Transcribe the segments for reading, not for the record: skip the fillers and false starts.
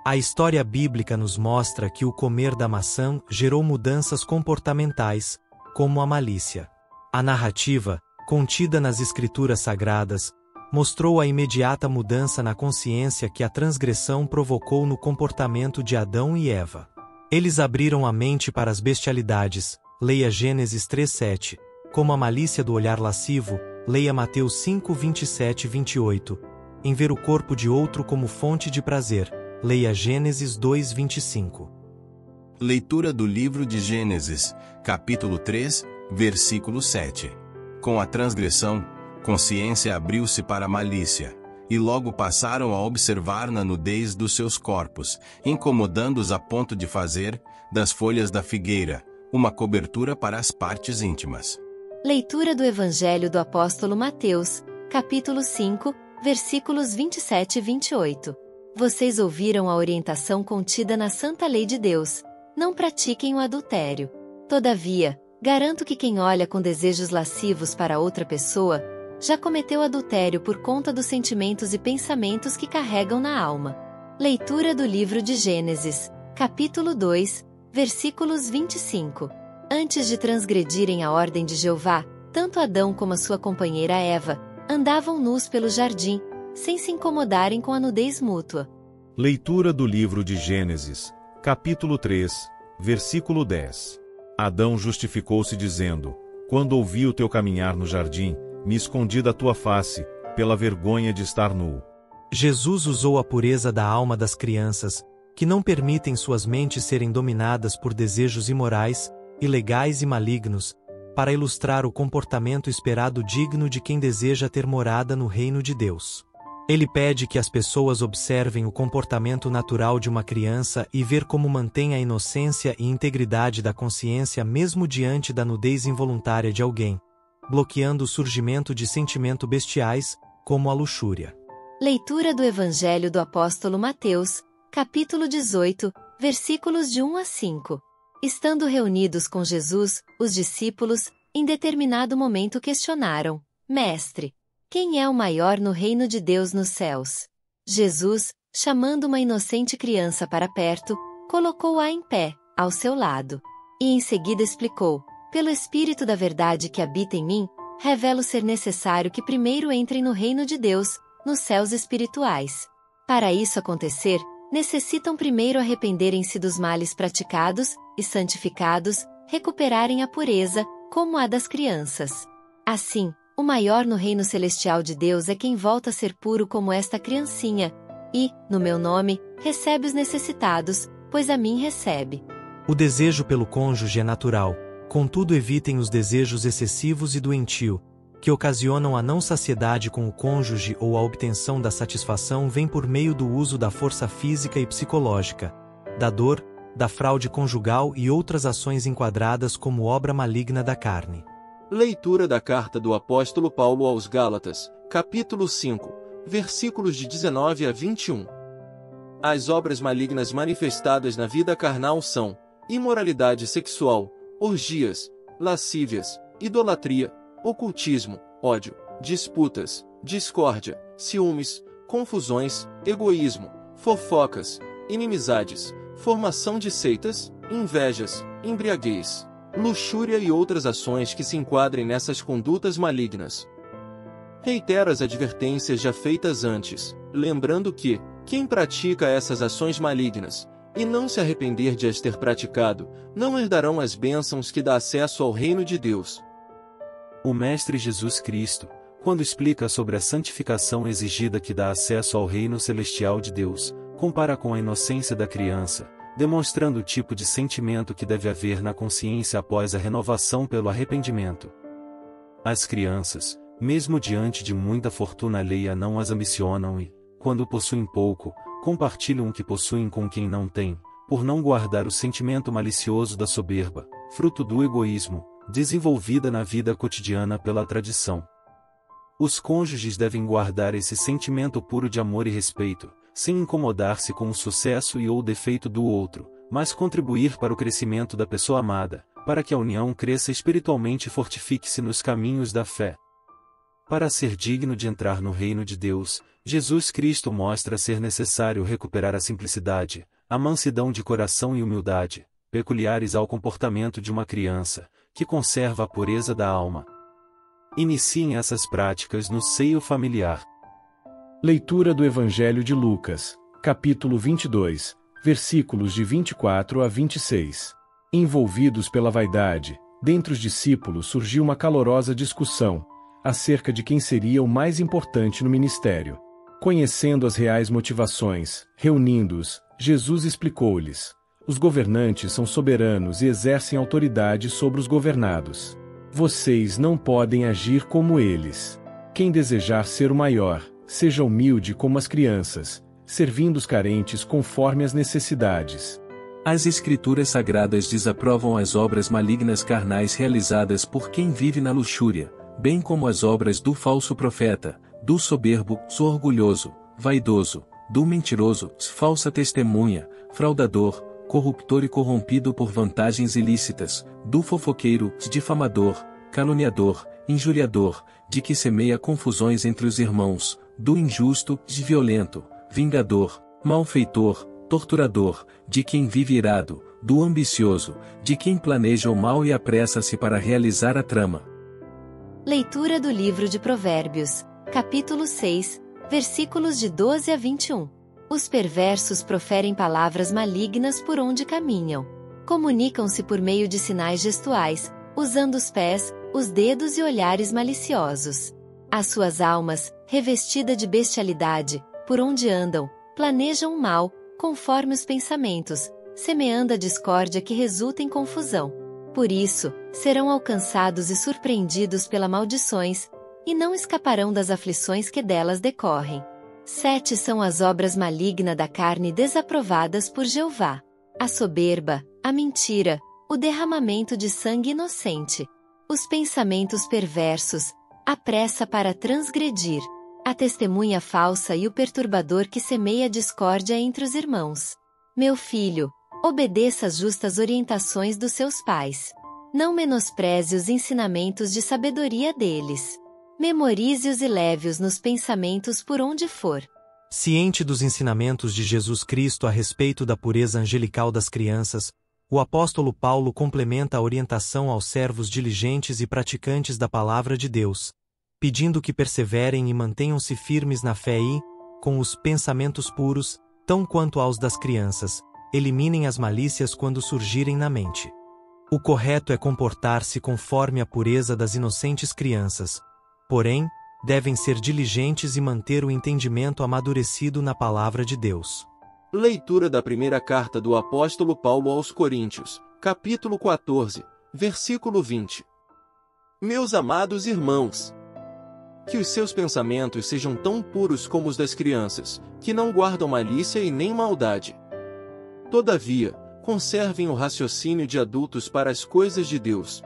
A história bíblica nos mostra que o comer da maçã gerou mudanças comportamentais, como a malícia. A narrativa, contida nas Escrituras Sagradas, mostrou a imediata mudança na consciência que a transgressão provocou no comportamento de Adão e Eva. Eles abriram a mente para as bestialidades, leia Gênesis 3:7, como a malícia do olhar lascivo, leia Mateus 5:27-28, em ver o corpo de outro como fonte de prazer, leia Gênesis 2:25. Leitura do livro de Gênesis, capítulo 3, versículo 7. Com a transgressão, consciência abriu-se para a malícia, e logo passaram a observar na nudez dos seus corpos, incomodando-os a ponto de fazer, das folhas da figueira, uma cobertura para as partes íntimas. Leitura do Evangelho do Apóstolo Mateus, capítulo 5, versículos 27 e 28. Vocês ouviram a orientação contida na Santa Lei de Deus: não pratiquem o adultério. Todavia, garanto que quem olha com desejos lascivos para outra pessoa, já cometeu adultério por conta dos sentimentos e pensamentos que carregam na alma. Leitura do livro de Gênesis, capítulo 2, versículos 25. Antes de transgredirem a ordem de Jeová, tanto Adão como a sua companheira Eva andavam nus pelo jardim, sem se incomodarem com a nudez mútua. Leitura do livro de Gênesis, capítulo 3, versículo 10. Adão justificou-se dizendo: quando ouvi o teu caminhar no jardim, me escondi da tua face, pela vergonha de estar nu. Jesus usou a pureza da alma das crianças, que não permitem suas mentes serem dominadas por desejos imorais, ilegais e malignos, para ilustrar o comportamento esperado digno de quem deseja ter morada no reino de Deus. Ele pede que as pessoas observem o comportamento natural de uma criança e ver como mantém a inocência e integridade da consciência mesmo diante da nudez involuntária de alguém, bloqueando o surgimento de sentimentos bestiais, como a luxúria. Leitura do Evangelho do Apóstolo Mateus, capítulo 18, versículos de 1 a 5. Estando reunidos com Jesus, os discípulos, em determinado momento questionaram: Mestre, quem é o maior no reino de Deus nos céus? Jesus, chamando uma inocente criança para perto, colocou-a em pé, ao seu lado. E em seguida explicou: pelo Espírito da verdade que habita em mim, revelo ser necessário que primeiro entrem no reino de Deus, nos céus espirituais. Para isso acontecer, necessitam primeiro arrependerem-se dos males praticados, e santificados, recuperarem a pureza, como a das crianças. Assim, o maior no reino celestial de Deus é quem volta a ser puro como esta criancinha, e, no meu nome, recebe os necessitados, pois a mim recebe. O desejo pelo cônjuge é natural, contudo evitem os desejos excessivos e doentio, que ocasionam a não saciedade com o cônjuge ou a obtenção da satisfação vem por meio do uso da força física e psicológica, da dor, da fraude conjugal e outras ações enquadradas como obra maligna da carne. Leitura da Carta do Apóstolo Paulo aos Gálatas, capítulo 5, versículos de 19 a 21. As obras malignas manifestadas na vida carnal são imoralidade sexual, orgias, lascívias, idolatria, ocultismo, ódio, disputas, discórdia, ciúmes, confusões, egoísmo, fofocas, inimizades, formação de seitas, invejas, embriaguez, luxúria e outras ações que se enquadrem nessas condutas malignas. Reitero as advertências já feitas antes, lembrando que, quem pratica essas ações malignas, e não se arrepender de as ter praticado, não herdarão as bênçãos que dá acesso ao reino de Deus. O Mestre Jesus Cristo, quando explica sobre a santificação exigida que dá acesso ao reino celestial de Deus, compara com a inocência da criança, demonstrando o tipo de sentimento que deve haver na consciência após a renovação pelo arrependimento. As crianças, mesmo diante de muita fortuna alheia, não as ambicionam e, quando possuem pouco, compartilham o que possuem com quem não tem, por não guardar o sentimento malicioso da soberba, fruto do egoísmo, desenvolvida na vida cotidiana pela tradição. Os cônjuges devem guardar esse sentimento puro de amor e respeito, sem incomodar-se com o sucesso e ou o defeito do outro, mas contribuir para o crescimento da pessoa amada, para que a união cresça espiritualmente e fortifique-se nos caminhos da fé. Para ser digno de entrar no reino de Deus, Jesus Cristo mostra ser necessário recuperar a simplicidade, a mansidão de coração e humildade, peculiares ao comportamento de uma criança, que conserva a pureza da alma. Iniciem essas práticas no seio familiar. Leitura do Evangelho de Lucas, capítulo 22, versículos de 24 a 26. Envolvidos pela vaidade, dentre os discípulos surgiu uma calorosa discussão acerca de quem seria o mais importante no ministério. Conhecendo as reais motivações, reunindo-os, Jesus explicou-lhes: os governantes são soberanos e exercem autoridade sobre os governados. Vocês não podem agir como eles. Quem desejar ser o maior, seja humilde como as crianças, servindo os carentes conforme as necessidades. As Escrituras Sagradas desaprovam as obras malignas carnais realizadas por quem vive na luxúria, bem como as obras do falso profeta, do soberbo, orgulhoso, vaidoso, do mentiroso, falsa testemunha, fraudador, corruptor e corrompido por vantagens ilícitas, do fofoqueiro, difamador, caluniador, injuriador, de que semeia confusões entre os irmãos, do injusto, violento, vingador, malfeitor, torturador, de quem vive irado, do ambicioso, de quem planeja o mal e apressa-se para realizar a trama. Leitura do livro de Provérbios, capítulo 6, versículos de 12 a 21. Os perversos proferem palavras malignas por onde caminham. Comunicam-se por meio de sinais gestuais, usando os pés, os dedos e olhares maliciosos. As suas almas, revestida de bestialidade, por onde andam, planejam o mal, conforme os pensamentos, semeando a discórdia que resulta em confusão. Por isso, serão alcançados e surpreendidos pelas maldições, e não escaparão das aflições que delas decorrem. 7 são as obras malignas da carne desaprovadas por Jeová: a soberba, a mentira, o derramamento de sangue inocente, os pensamentos perversos, a pressa para transgredir, a testemunha falsa e o perturbador que semeia discórdia entre os irmãos. Meu filho, obedeça às justas orientações dos seus pais. Não menospreze os ensinamentos de sabedoria deles. Memorize-os e leve-os nos pensamentos por onde for. Ciente dos ensinamentos de Jesus Cristo a respeito da pureza angelical das crianças, o apóstolo Paulo complementa a orientação aos servos diligentes e praticantes da palavra de Deus, pedindo que perseverem e mantenham-se firmes na fé e, com os pensamentos puros, tão quanto aos das crianças, eliminem as malícias quando surgirem na mente. O correto é comportar-se conforme a pureza das inocentes crianças, porém, devem ser diligentes e manter o entendimento amadurecido na palavra de Deus. Leitura da primeira carta do apóstolo Paulo aos Coríntios, capítulo 14, versículo 20. Meus amados irmãos, que os seus pensamentos sejam tão puros como os das crianças, que não guardam malícia e nem maldade. Todavia, conservem o raciocínio de adultos para as coisas de Deus.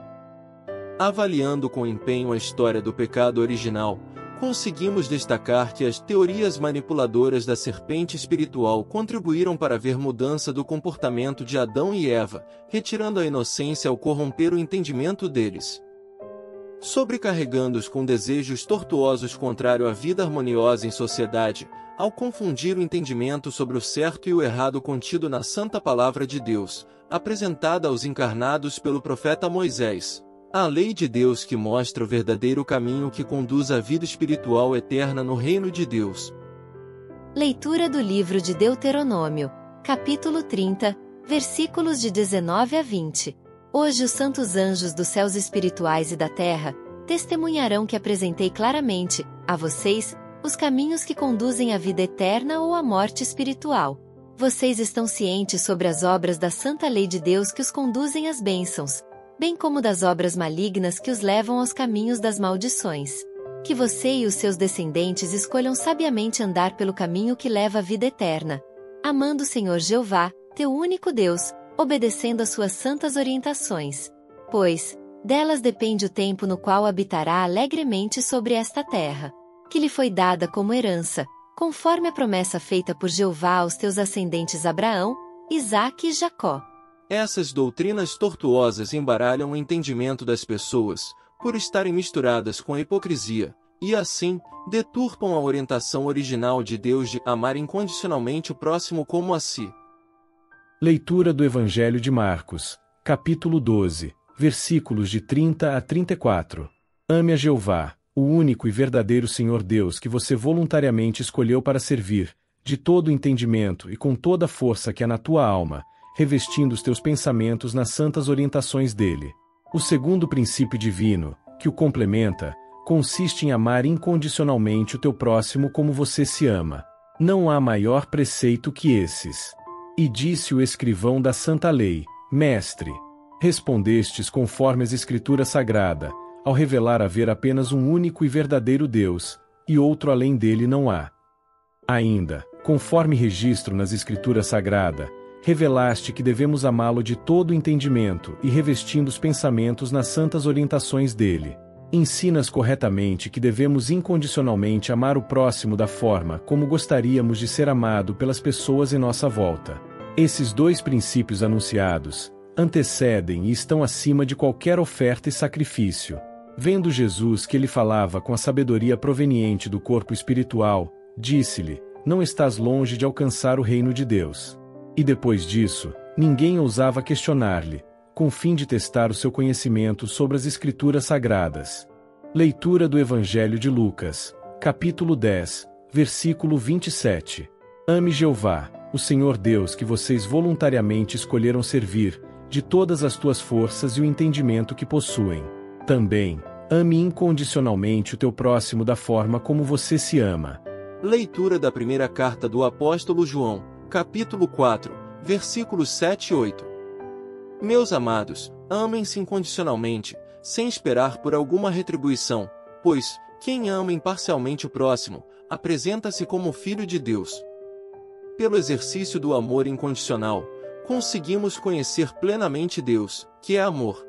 Avaliando com empenho a história do pecado original, conseguimos destacar que as teorias manipuladoras da serpente espiritual contribuíram para ver mudança do comportamento de Adão e Eva, retirando a inocência ao corromper o entendimento deles. Sobrecarregando-os com desejos tortuosos contrário à vida harmoniosa em sociedade, ao confundir o entendimento sobre o certo e o errado contido na Santa Palavra de Deus, apresentada aos encarnados pelo profeta Moisés, a lei de Deus que mostra o verdadeiro caminho que conduz à vida espiritual eterna no reino de Deus. Leitura do livro de Deuteronômio, capítulo 30, versículos de 19 a 20. Hoje os santos anjos dos céus espirituais e da terra testemunharão que apresentei claramente, a vocês, os caminhos que conduzem à vida eterna ou à morte espiritual. Vocês estão cientes sobre as obras da santa lei de Deus que os conduzem às bênçãos, bem como das obras malignas que os levam aos caminhos das maldições. Que você e os seus descendentes escolham sabiamente andar pelo caminho que leva à vida eterna, amando o Senhor Jeová, teu único Deus, obedecendo às suas santas orientações. Pois, delas depende o tempo no qual habitará alegremente sobre esta terra, que lhe foi dada como herança, conforme a promessa feita por Jeová aos teus ascendentes Abraão, Isaque e Jacó. Essas doutrinas tortuosas embaralham o entendimento das pessoas, por estarem misturadas com a hipocrisia, e assim, deturpam a orientação original de Deus de amar incondicionalmente o próximo como a si. Leitura do Evangelho de Marcos, capítulo 12, versículos de 30 a 34. Ame a Jeová, o único e verdadeiro Senhor Deus que você voluntariamente escolheu para servir, de todo o entendimento e com toda a força que há na tua alma, revestindo os teus pensamentos nas santas orientações dele. O segundo princípio divino, que o complementa, consiste em amar incondicionalmente o teu próximo como você se ama. Não há maior preceito que esses. E disse o escrivão da Santa Lei: Mestre, respondestes conforme as Escrituras Sagrada, ao revelar haver apenas um único e verdadeiro Deus, e outro além dele não há. Ainda, conforme registro nas Escrituras Sagrada, revelaste que devemos amá-lo de todo o entendimento e revestindo os pensamentos nas santas orientações dele. Ensinas corretamente que devemos incondicionalmente amar o próximo da forma como gostaríamos de ser amado pelas pessoas em nossa volta. Esses dois princípios anunciados antecedem e estão acima de qualquer oferta e sacrifício. Vendo Jesus que ele falava com a sabedoria proveniente do corpo espiritual, disse-lhe: Não estás longe de alcançar o reino de Deus. E depois disso, ninguém ousava questionar-lhe, com fim de testar o seu conhecimento sobre as Escrituras Sagradas. Leitura do Evangelho de Lucas, capítulo 10, versículo 27. Ame Jeová, o Senhor Deus que vocês voluntariamente escolheram servir, de todas as tuas forças e o entendimento que possuem. Também, ame incondicionalmente o teu próximo da forma como você se ama. Leitura da primeira carta do apóstolo João, capítulo 4, versículos 7 e 8. Meus amados, amem-se incondicionalmente, sem esperar por alguma retribuição, pois, quem ama imparcialmente o próximo, apresenta-se como filho de Deus. Pelo exercício do amor incondicional, conseguimos conhecer plenamente Deus, que é amor.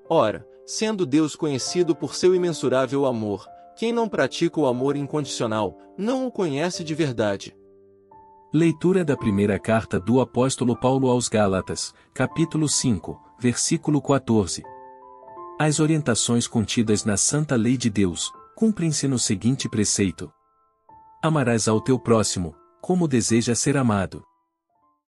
Ora, sendo Deus conhecido por seu imensurável amor, quem não pratica o amor incondicional, não o conhece de verdade. Leitura da primeira carta do apóstolo Paulo aos Gálatas, capítulo 5, versículo 14. As orientações contidas na Santa Lei de Deus cumprem-se no seguinte preceito: Amarás ao teu próximo, como desejas ser amado.